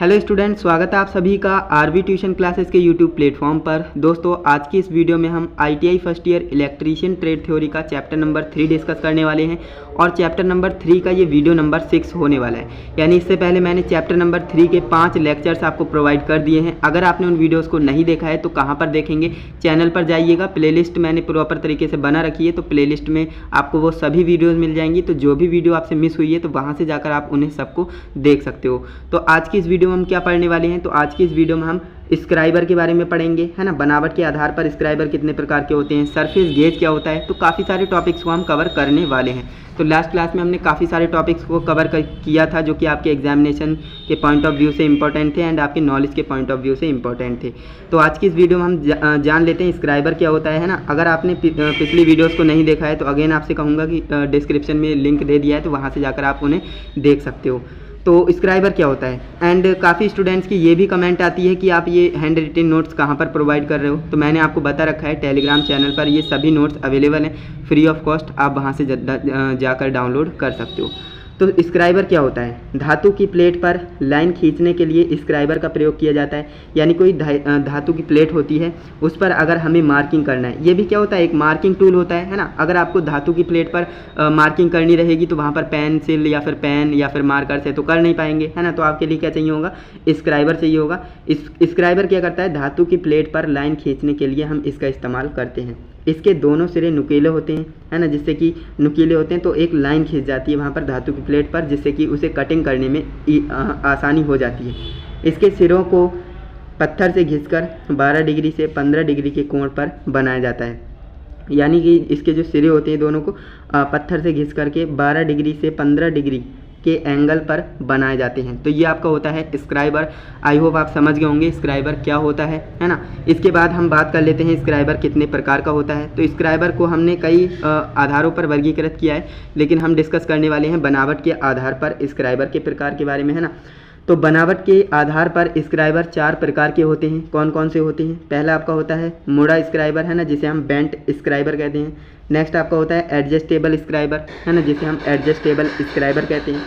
Hello student, स्वागत है आप सभी का आरवी ट्यूशन क्लासेस के यूट्यूब प्लेटफॉर्म पर। दोस्तों, आज की इस वीडियो में हम ITI first year electrician trade theory का चैप्टर नंबर 3 डिस्कस करने वाले हैं और चैप्टर नंबर 3 का ये वीडियो नंबर 6 होने वाला है। यानी इससे पहले मैंने चैप्टर नंबर 3 के 5 लेक्चर्स आपको प्रोवाइड कर दिए हैं। अगर आपने उन वीडियोज़ को नहीं देखा है तो कहाँ पर देखेंगे, चैनल पर जाइएगा, प्लेलिस्ट मैंने प्रॉपर तरीके से बना रखी है, तो प्लेलिस्ट में आपको वो सभी वीडियोज़ मिल जाएंगी। तो जो भी वीडियो आपसे मिस हुई है तो वहाँ से जाकर आप उन्हें सबको देख सकते हो। तो आज की इस वीडियो में हम क्या पढ़ने वाले हैं, तो आज की इस वीडियो में हम स्क्राइबर के बारे में पढ़ेंगे, है ना। बनावट के आधार पर स्क्राइबर कितने प्रकार के होते हैं, सरफेस गेज क्या होता है, तो काफ़ी सारे टॉपिक्स को हम कवर करने वाले हैं। तो लास्ट क्लास में हमने काफ़ी सारे टॉपिक्स को कवर किया था जो कि आपके एग्जामिनेशन के पॉइंट ऑफ व्यू से इंपॉर्टेंट थे एंड आपके नॉलेज के पॉइंट ऑफ व्यू से इंपॉर्टेंट थे। तो आज की इस वीडियो में हम जान लेते हैं स्क्राइबर क्या होता है ना। अगर आपने पिछली वीडियोज़ को नहीं देखा है तो अगेन आपसे कहूँगा कि डिस्क्रिप्शन में लिंक दे दिया है, तो वहाँ से जाकर आप उन्हें देख सकते हो। तो स्क्राइबर क्या होता है, एंड काफ़ी स्टूडेंट्स की ये भी कमेंट आती है कि आप ये हैंड रिटन नोट्स कहाँ पर प्रोवाइड कर रहे हो। तो मैंने आपको बता रखा है, टेलीग्राम चैनल पर ये सभी नोट्स अवेलेबल हैं फ्री ऑफ कॉस्ट, आप वहाँ से जाकर डाउनलोड कर सकते हो। तो स्क्राइबर क्या होता है, धातु की प्लेट पर लाइन खींचने के लिए स्क्राइबर का प्रयोग किया जाता है। यानी कोई धातु की प्लेट होती है, उस पर अगर हमें मार्किंग करना है, ये भी क्या होता है, एक मार्किंग टूल होता है ना। अगर आपको धातु की प्लेट पर मार्किंग करनी रहेगी तो वहाँ पर पेंसिल या फिर पेन या फिर मार्कर से तो कर नहीं पाएंगे, है ना। तो आपके लिए क्या चाहिए होगा, स्क्राइबर चाहिए होगा। स्क्राइबर क्या करता है, धातु की प्लेट पर लाइन खींचने के लिए हम इसका इस्तेमाल करते हैं। इसके दोनों सिरे नुकीले होते हैं, है ना, जिससे कि नुकीले होते हैं तो एक लाइन खींच जाती है वहाँ पर धातु की प्लेट पर, जिससे कि उसे कटिंग करने में आसानी हो जाती है। इसके सिरों को पत्थर से घिसकर 12 डिग्री से 15 डिग्री के कोण पर बनाया जाता है। यानी कि इसके जो सिरे होते हैं दोनों को पत्थर से घिस करके 12 डिग्री से 15 डिग्री के एंगल पर बनाए जाते हैं। तो ये आपका होता है स्क्राइबर। आई होप आप समझ गए होंगे स्क्राइबर क्या होता है ना। इसके बाद हम बात कर लेते हैं स्क्राइबर कितने प्रकार का होता है। तो स्क्राइबर को हमने कई आधारों पर वर्गीकृत किया है, लेकिन हम डिस्कस करने वाले हैं बनावट के आधार पर स्क्राइबर के प्रकार के बारे में, है ना। तो बनावट के आधार पर स्क्राइबर 4 प्रकार के होते हैं। कौन कौन से होते हैं, पहला आपका होता है मुड़ा स्क्राइबर, है ना, जिसे हम बेंट स्क्राइबर कहते हैं। नेक्स्ट आपका होता है एडजस्टेबल स्क्राइबर, है ना, जिसे हम एडजस्टेबल स्क्राइबर कहते हैं।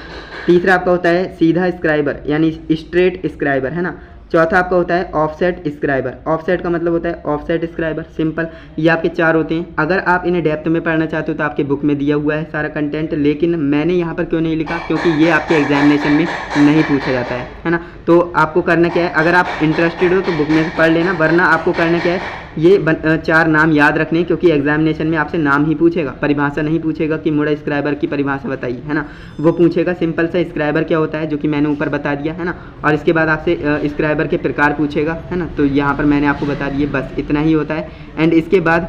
तीसरा आपका होता है सीधा स्क्राइबर यानी स्ट्रेट स्क्राइबर, है ना। चौथा आपका होता है ऑफसेट स्क्राइबर। ऑफसेट का मतलब होता है ऑफसेट स्क्राइबर, सिंपल। ये आपके 4 होते हैं। अगर आप इन्हें डेप्थ में पढ़ना चाहते हो तो आपके बुक में दिया हुआ है सारा कंटेंट, लेकिन मैंने यहाँ पर क्यों नहीं लिखा, क्योंकि ये आपके एग्जामिनेशन में नहीं पूछा जाता है ना। तो आपको करना क्या है, अगर आप इंटरेस्टेड हो तो बुक में से पढ़ लेना, वरना आपको करना क्या है, ये 4 नाम याद रखने, क्योंकि एग्जामिनेशन में आपसे नाम ही पूछेगा, परिभाषा नहीं पूछेगा कि मुड़ा स्क्राइबर की परिभाषा बताइए, है ना। वो पूछेगा सिंपल सा स्क्राइबर क्या होता है, जो कि मैंने ऊपर बता दिया, है ना। और इसके बाद आपसे स्क्राइबर के प्रकार पूछेगा, है ना। तो यहाँ पर मैंने आपको बता दिए, बस इतना ही होता है। एंड इसके बाद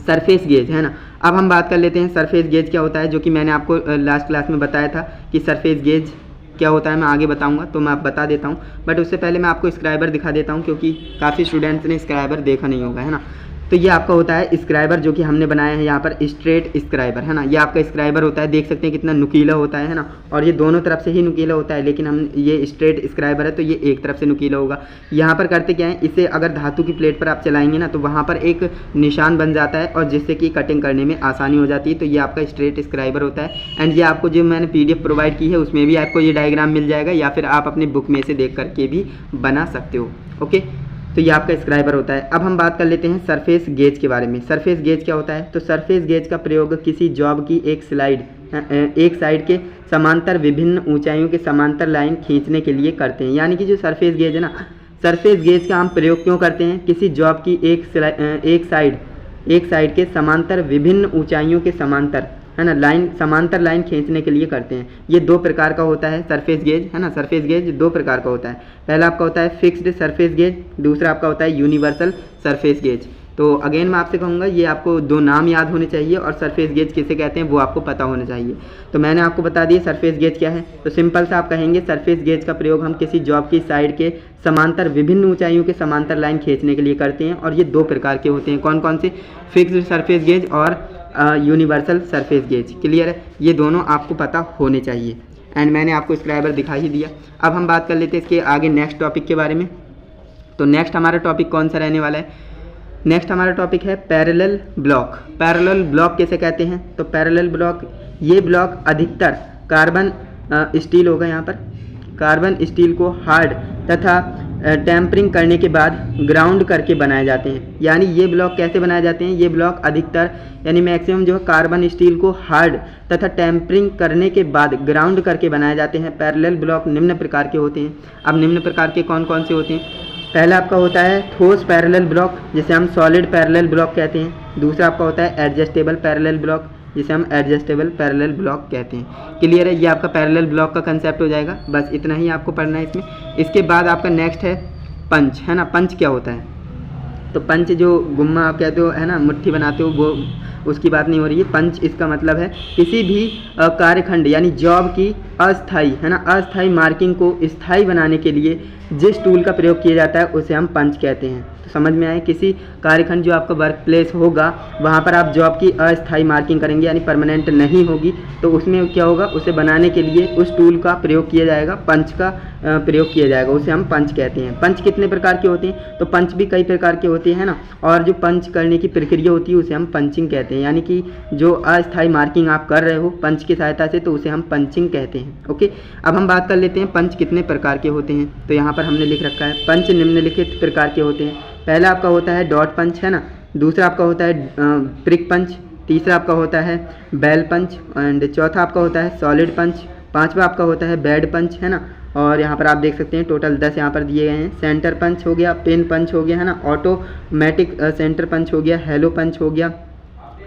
सरफेस गेज, है ना। अब हम बात कर लेते हैं सरफेस गेज क्या होता है, जो कि मैंने आपको लास्ट क्लास में बताया था कि सरफेस गेज क्या होता है, मैं आगे बताऊंगा, तो मैं आप बता देता हूं। बट उससे पहले मैं आपको स्क्राइबर दिखा देता हूं, क्योंकि काफ़ी स्टूडेंट्स ने स्क्राइबर देखा नहीं होगा, है ना। तो ये आपका होता है स्क्राइबर, जो कि हमने बनाया है यहाँ पर स्ट्रेट स्क्राइबर, है ना। ये आपका स्क्राइबर होता है, देख सकते हैं कितना नुकीला होता है ना। और ये दोनों तरफ से ही नुकीला होता है, लेकिन हम ये स्ट्रेट स्क्राइबर है तो ये एक तरफ से नुकीला होगा। यहाँ पर करते क्या है, इसे अगर धातु की प्लेट पर आप चलाएंगे ना तो वहाँ पर एक निशान बन जाता है और जिससे कि कटिंग करने में आसानी हो जाती है। तो ये आपका स्ट्रेट स्क्राइबर होता है। एंड ये आपको जो मैंने PDF प्रोवाइड की है उसमें भी आपको ये डायग्राम मिल जाएगा, या फिर आप अपनी बुक में से देख करके भी बना सकते हो। ओके, तो ये आपका स्क्राइबर होता है। अब हम बात कर लेते हैं सरफेस गेज के बारे में। सरफेस गेज क्या होता है, तो सरफेस गेज का प्रयोग किसी जॉब की एक साइड के समांतर विभिन्न ऊंचाइयों के समांतर लाइन खींचने के लिए करते हैं। यानी कि जो सरफेस गेज है ना, सरफेस गेज का हम प्रयोग क्यों करते हैं, किसी जॉब की एक साइड के समांतर विभिन्न ऊंचाइयों के समांतर, है ना, समांतर लाइन खींचने के लिए करते हैं। ये 2 प्रकार का होता है सरफेस गेज, है ना। सरफेस गेज 2 प्रकार का होता है। पहला आपका होता है फिक्स्ड सरफेस गेज, दूसरा आपका होता है यूनिवर्सल सरफेस गेज। तो अगेन मैं आपसे कहूँगा ये आपको 2 नाम याद होने चाहिए, और सरफेस गेज किसे कहते हैं वो आपको पता होना चाहिए। तो मैंने आपको बता दिया सरफेस गेज क्या है। तो सिंपल सा आप कहेंगे सरफेस गेज का प्रयोग हम किसी जॉब की साइड के समांतर विभिन्न ऊंचाइयों के समांतर लाइन खींचने के लिए करते हैं। और ये 2 प्रकार के होते हैं, कौन कौन से, फिक्स्ड सरफेस गेज और यूनिवर्सल सरफेस गेज। क्लियर है, ये दोनों आपको पता होने चाहिए। एंड मैंने आपको स्क्राइबर दिखा ही दिया। अब हम बात कर लेते हैं इसके आगे नेक्स्ट टॉपिक के बारे में। तो नेक्स्ट हमारा टॉपिक कौन सा रहने वाला है, नेक्स्ट हमारा टॉपिक है पैरेलल ब्लॉक। पैरेलल ब्लॉक कैसे कहते हैं, तो पैरेलल ब्लॉक, ये ब्लॉक अधिकतर कार्बन स्टील होगा, यहाँ पर कार्बन स्टील को हार्ड तथा टेम्परिंग करने के बाद ग्राउंड करके बनाए जाते हैं। यानी ये ब्लॉक कैसे बनाए जाते हैं, ये ब्लॉक अधिकतर यानी मैक्सिमम जो है कार्बन स्टील को हार्ड तथा टेम्परिंग करने के बाद ग्राउंड करके बनाए जाते हैं। पैरेलल ब्लॉक निम्न प्रकार के होते हैं। अब निम्न प्रकार के कौन कौन से होते हैं? पहला आपका होता है ठोस पैरेलल ब्लॉक, जिसे हम सॉलिड पैरेलल ब्लॉक कहते हैं। दूसरा आपका होता है एडजस्टेबल पैरेलल ब्लॉक, जिसे हम एडजस्टेबल पैरेलल ब्लॉक कहते हैं। क्लियर है? ये आपका पैरेलल ब्लॉक का कंसेप्ट हो जाएगा। बस इतना ही आपको पढ़ना है इसमें। इसके बाद आपका नेक्स्ट है पंच, है ना। पंच क्या होता है? तो पंच जो गुम्मा आप कहते हो, है ना, मुट्ठी बनाते हो, वो उसकी बात नहीं हो रही है। पंच इसका मतलब है किसी भी कार्यखंड यानी जॉब की अस्थाई, है ना, अस्थाई मार्किंग को स्थायी बनाने के लिए जिस टूल का प्रयोग किया जाता है उसे हम पंच कहते हैं। तो समझ में आए? किसी कार्यखंड जो आपका वर्क प्लेस होगा वहाँ पर आप जॉब की अस्थायी मार्किंग करेंगे यानी परमानेंट नहीं होगी, तो उसमें क्या होगा, उसे बनाने के लिए उस टूल का प्रयोग किया जाएगा, पंच का प्रयोग किया जाएगा, उसे हम पंच कहते हैं। पंच कितने प्रकार के होते हैं? तो पंच भी कई प्रकार के होते हैं ना, और जो पंच करने की प्रक्रिया होती है उसे हम पंचिंग कहते हैं। यानी कि जो अस्थायी मार्किंग आप कर रहे हो पंच की सहायता से, तो उसे हम पंचिंग कहते हैं। ओके, अब हम बात कर लेते हैं पंच कितने प्रकार के होते हैं। तो यहाँ पर हमने लिख रखा है पंच निम्नलिखित प्रकार के होते हैं। पहला आपका होता है डॉट पंच, है ना। दूसरा आपका होता है प्रिक पंच। तीसरा आपका होता है बेल पंच एंड चौथा आपका होता है सॉलिड पंच। पांचवा आपका होता है बेड पंच, है ना। और यहाँ पर आप देख सकते हैं टोटल 10 यहाँ पर दिए गए हैं। सेंटर पंच हो गया, पिन पंच हो गया, है ना, ऑटोमेटिक सेंटर पंच हो गया, हेलो पंच हो गया,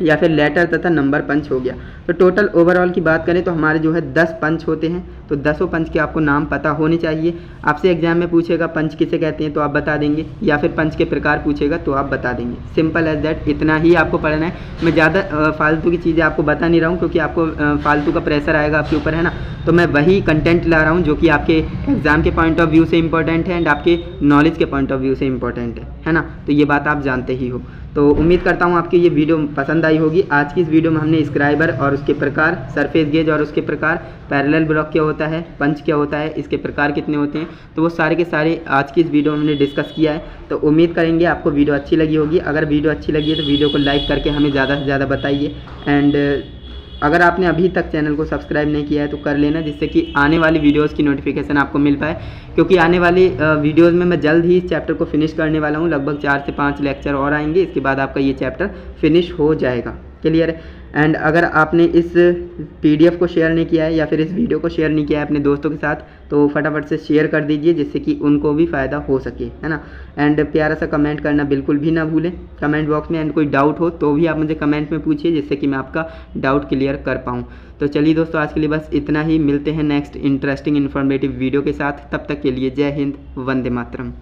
या फिर लेटर तथा नंबर पंच हो गया। तो टोटल ओवरऑल की बात करें तो हमारे जो है 10 पंच होते हैं। तो 10 पंच के आपको नाम पता होने चाहिए। आपसे एग्जाम में पूछेगा पंच किसे कहते हैं तो आप बता देंगे, या फिर पंच के प्रकार पूछेगा तो आप बता देंगे। सिंपल एज दैट, इतना ही आपको पढ़ना है। मैं ज़्यादा फालतू की चीज़ें आपको बता नहीं रहा हूँ, क्योंकि आपको फालतू का प्रेशर आएगा आपके ऊपर, है ना। तो मैं वही कंटेंट ला रहा हूँ जो कि आपके एग्जाम के पॉइंट ऑफ व्यू से इंपॉर्टेंट है एंड आपके नॉलेज के पॉइंट ऑफ व्यू से इंपॉर्टेंट है ना। तो ये बात आप जानते ही हो। तो उम्मीद करता हूँ आपकी ये वीडियो पसंद आई होगी। आज की इस वीडियो में हमने स्क्राइबर और उसके प्रकार, सरफेस गेज और उसके प्रकार, पैरेलल ब्लॉक क्या होता है, पंच क्या होता है, इसके प्रकार कितने होते हैं, तो वो सारे के सारे आज की इस वीडियो में हमने डिस्कस किया है। तो उम्मीद करेंगे आपको वीडियो अच्छी लगी होगी। अगर वीडियो अच्छी लगी है तो वीडियो को लाइक करके हमें ज़्यादा से ज़्यादा बताइए। एंड अगर आपने अभी तक चैनल को सब्सक्राइब नहीं किया है तो कर लेना, जिससे कि आने वाली वीडियोस की नोटिफिकेशन आपको मिल पाए। क्योंकि आने वाली वीडियोस में मैं जल्द ही इस चैप्टर को फिनिश करने वाला हूँ। लगभग 4 से 5 लेक्चर और आएंगे, इसके बाद आपका ये चैप्टर फिनिश हो जाएगा। क्लियर है? एंड अगर आपने इस PDF को शेयर नहीं किया है या फिर इस वीडियो को शेयर नहीं किया है अपने दोस्तों के साथ, तो फटाफट से शेयर कर दीजिए, जिससे कि उनको भी फ़ायदा हो सके, है ना। एंड प्यारा सा कमेंट करना बिल्कुल भी ना भूलें कमेंट बॉक्स में। एंड कोई डाउट हो तो भी आप मुझे कमेंट में पूछिए, जिससे कि मैं आपका डाउट क्लियर कर पाऊँ। तो चलिए दोस्तों, आज के लिए बस इतना ही। मिलते हैं नेक्स्ट इंटरेस्टिंग इन्फॉर्मेटिव वीडियो के साथ। तब तक के लिए जय हिंद, वंदे मातरम।